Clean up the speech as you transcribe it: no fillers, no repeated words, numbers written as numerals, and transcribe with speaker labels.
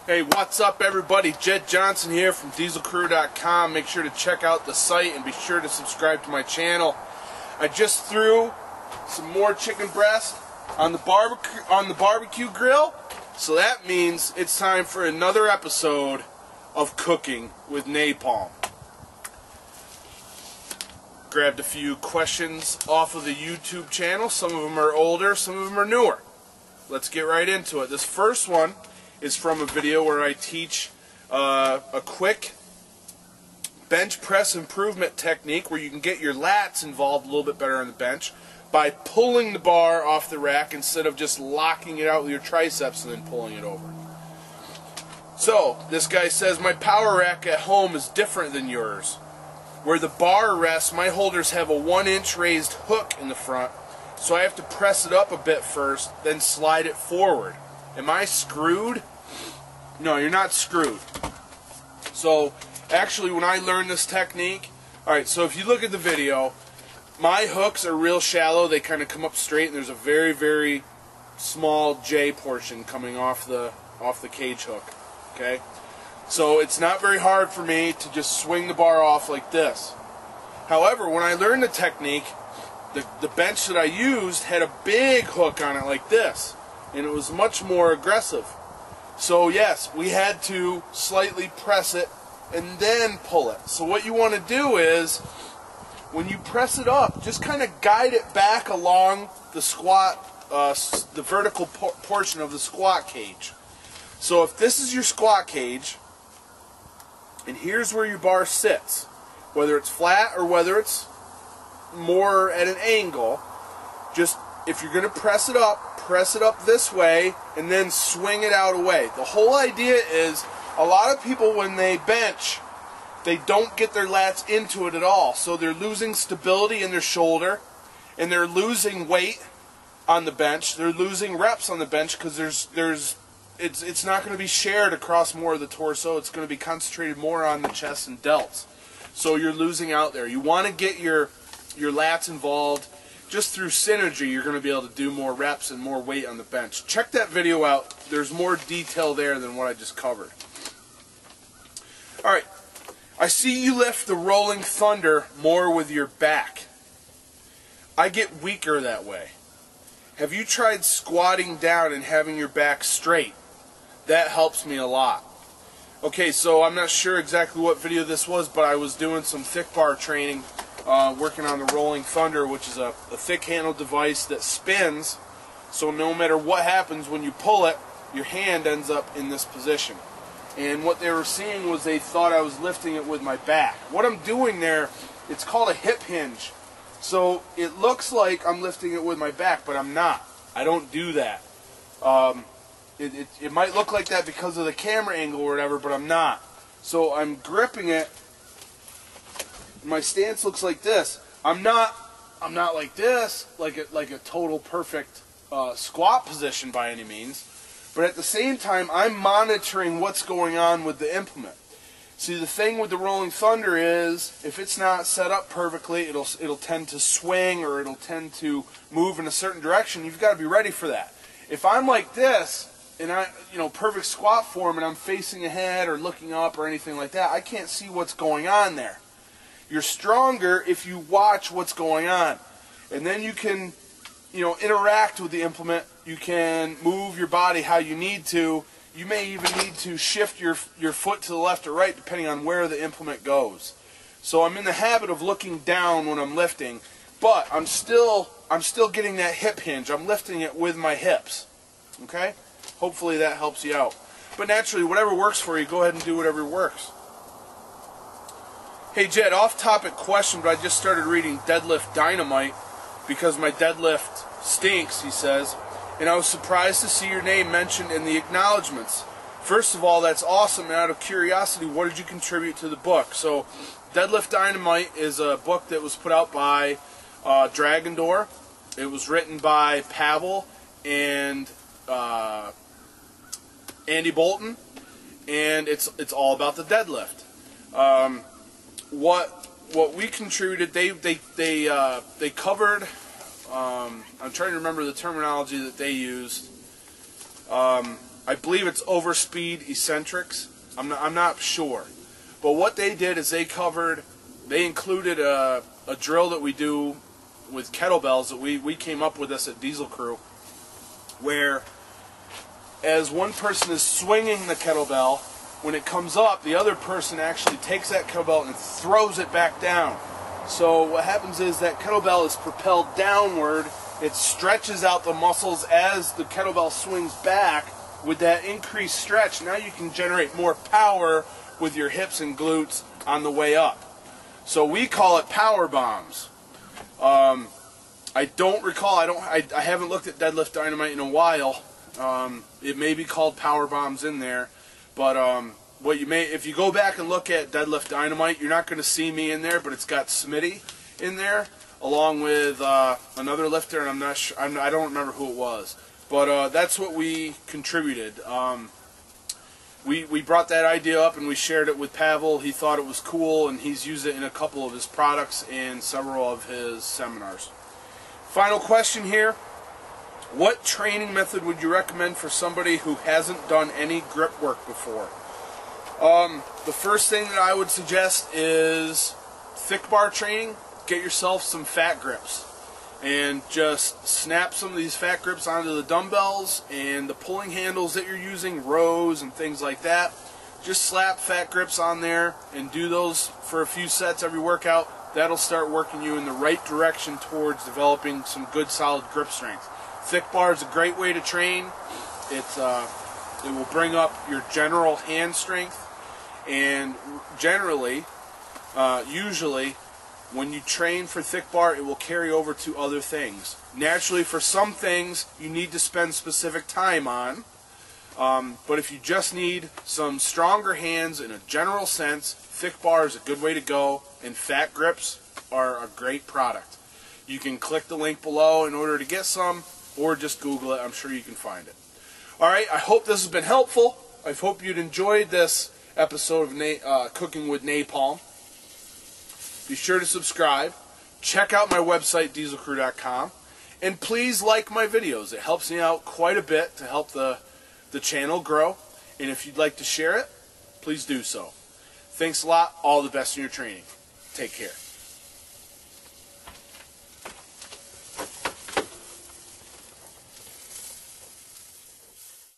Speaker 1: Hey, what's up everybody? Jed Johnson here from dieselcrew.com. Make sure to check out the site and be sure to subscribe to my channel. I just threw some more chicken breast on the barbecue grill, so that means it's time for another episode of Cooking with Napalm. Grabbed a few questions off of the YouTube channel. Some of them are older, some of them are newer. Let's get right into it. This first one is from a video where I teach a quick bench press improvement technique where you can get your lats involved a little bit better on the bench by pulling the bar off the rack instead of just locking it out with your triceps and then pulling it over. So, this guy says, my power rack at home is different than yours. Where the bar rests, my holders have a 1-inch raised hook in the front, so I have to press it up a bit first, then slide it forward. Am I screwed? No, you're not screwed. So, actually, when I learned this technique, alright, so if you look at the video, my hooks are real shallow. They kind of come up straight, and there's a very, very small J portion coming off the cage hook. Okay? So, it's not very hard for me to just swing the bar off like this. However, when I learned the technique, the bench that I used had a big hook on it like this, and it was much more aggressive. So yes, we had to slightly press it and then pull it. So what you want to do is, when you press it up, just kind of guide it back along the squat, the vertical portion of the squat cage. So if this is your squat cage, and here's where your bar sits, whether it's flat or whether it's more at an angle, just if you're going to press it up this way and then swing it out away. The whole idea is, a lot of people when they bench, they don't get their lats into it at all. So they're losing stability in their shoulder, and they're losing weight on the bench. They're losing reps on the bench because it's not going to be shared across more of the torso. It's going to be concentrated more on the chest and delts. So you're losing out there. You want to get your lats involved. Just through synergy, you're going to be able to do more reps and more weight on the bench. Check that video out. There's more detail there than what I just covered. Alright, I see you lift the Rolling Thunder more with your back. I get weaker that way. Have you tried squatting down and having your back straight? That helps me a lot. Okay, so I'm not sure exactly what video this was, but I was doing some thick bar training, working on the Rolling Thunder, which is a thick handle device that spins, so no matter what happens when you pull it, your hand ends up in this position. And what they were seeing was they thought I was lifting it with my back. What I'm doing there, it's called a hip hinge. So it looks like I'm lifting it with my back, but I'm not. I don't do that. It might look like that because of the camera angle or whatever, but I'm not. So I'm gripping it. My stance looks like this. I'm not like this, like a total perfect squat position by any means. But at the same time, I'm monitoring what's going on with the implement. See, the thing with the Rolling Thunder is, if it's not set up perfectly, it'll tend to swing or it'll tend to move in a certain direction. You've got to be ready for that. If I'm like this, and perfect squat form, and I'm facing ahead or looking up or anything like that, I can't see what's going on there. You're stronger if you watch what's going on, and then you can, interact with the implement. You can move your body how you need to. You may even need to shift your foot to the left or right depending on where the implement goes. So I'm in the habit of looking down when I'm lifting, but I'm still getting that hip hinge. I'm lifting it with my hips. Okay? Hopefully that helps you out. But naturally, whatever works for you, go ahead and do whatever works. Hey Jed, off-topic question, but I just started reading Deadlift Dynamite because my deadlift stinks, he says, and I was surprised to see your name mentioned in the acknowledgments. First of all, that's awesome, and out of curiosity, what did you contribute to the book? So, Deadlift Dynamite is a book that was put out by Dragon Door. It was written by Pavel and Andy Bolton, and it's all about the deadlift. What we contributed, they covered. I'm trying to remember the terminology that they used. I believe it's Overspeed Eccentrics. I'm not sure. But what they did is they included a drill that we do with kettlebells that we came up with this at Diesel Crew, where as one person is swinging the kettlebell, when it comes up, the other person actually takes that kettlebell and throws it back down. So what happens is that kettlebell is propelled downward. It stretches out the muscles as the kettlebell swings back. With that increased stretch, now you can generate more power with your hips and glutes on the way up. So we call it power bombs. I don't recall. I haven't looked at Deadlift Dynamite in a while. It may be called power bombs in there, but if you go back and look at Deadlift Dynamite, you're not going to see me in there, but it's got Smitty in there along with another lifter, and I'm not sure. I don't remember who it was, but that's what we contributed. We brought that idea up and we shared it with Pavel. He thought it was cool, and he's used it in a couple of his products and several of his seminars. Final question here. What training method would you recommend for somebody who hasn't done any grip work before? The first thing that I would suggest is thick bar training. Get yourself some fat grips and just snap some of these fat grips onto the dumbbells and the pulling handles that you're using, rows and things like that. Just slap fat grips on there and do those for a few sets every workout. That'll start working you in the right direction towards developing some good solid grip strength. Thick bar is a great way to train. It will bring up your general hand strength, and generally, usually, when you train for thick bar, it will carry over to other things. Naturally, for some things, you need to spend specific time on, but if you just need some stronger hands in a general sense, thick bar is a good way to go, and fat grips are a great product. You can click the link below in order to get some, or just Google it. I'm sure you can find it. Alright, I hope this has been helpful. I hope you'd enjoyed this episode of Cooking with Napalm. Be sure to subscribe. Check out my website, dieselcrew.com. And please like my videos. It helps me out quite a bit to help the channel grow. And if you'd like to share it, please do so. Thanks a lot. All the best in your training. Take care.